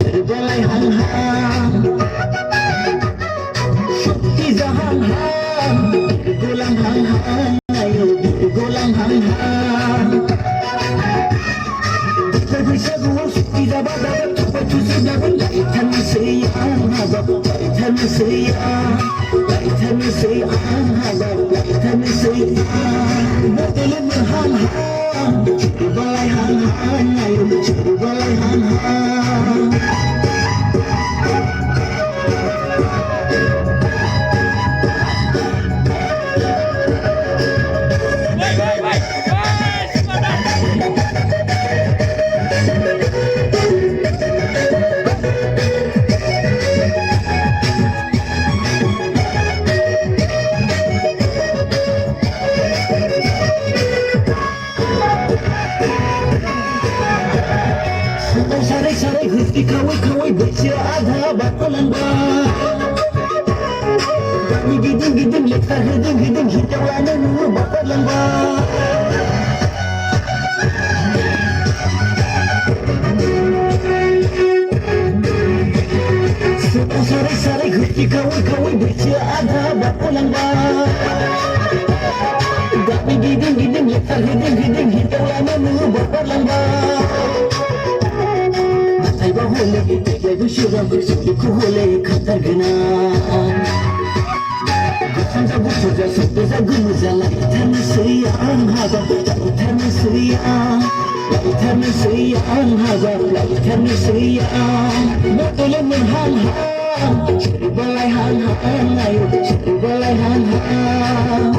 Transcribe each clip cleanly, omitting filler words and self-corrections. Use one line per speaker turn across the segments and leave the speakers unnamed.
Bolai hang hang, Shakti jahan hang, golang hang hang, ayo golang hang hang. Baby sagu Shakti jaba jaba, chupa chusi jaba, laitan say haba, laitan say laitan say haba, laitan say Bolai hang hang, bolai hang hang, ayo bolai hang hang. Sarai hati kawai baca ada bakalan ba. Kami giding lekar hiding hidau lana nur bakalan ba. Sarai hati kawai baca ada bakalan ba. Kami giding lekar hiding hidau lana nur bakalan ba. Taiba hole, taiba shura, suku hole khatargana. Gufan jago puja, suku jago muja, laitan saya haba, laitan saya, laitan saya haba, laitan saya. Botol menghang hang, bolai hang hang, ayo bolai hang hang.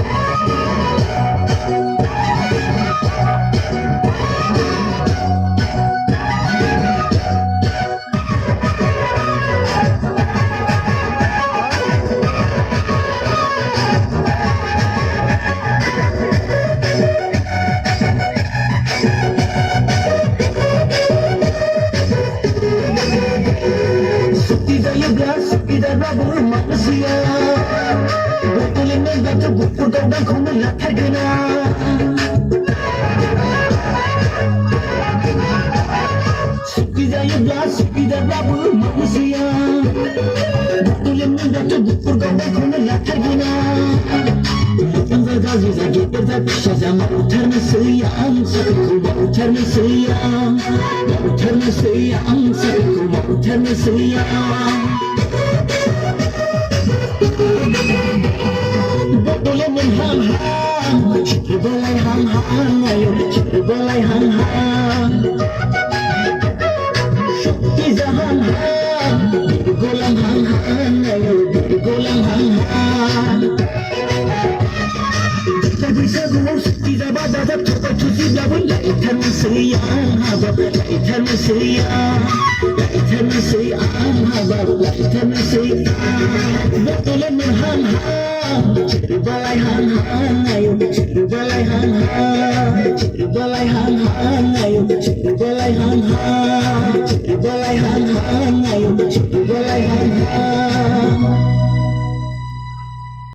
Tidak rabur manusia, betulnya batu buku dan kau latar gena. Tidak rabur manusia, betulnya batu buku dan kau latar gena. Yang terjadi lagi terjadi sama utarnya sayang, sakitku utarnya sayang, utarnya sayang, sakitku utarnya sayang. Boleh menghang hang, boleh hang hang, ayo boleh hang hang. Shakti jahan hang, golang hang hang, ayo golang hang hang. Tadi sagu Shakti jaba jaba, chupa chusi jaba, laitan sayang haba, laitan sayang, laitan sayang haba, laitan sayang. Boleh menghang hang, bolai hang hang, ayo bolai hang hang, bolai hang hang, ayo bolai hang hang, bolai hang hang, ayo bolai hang hang.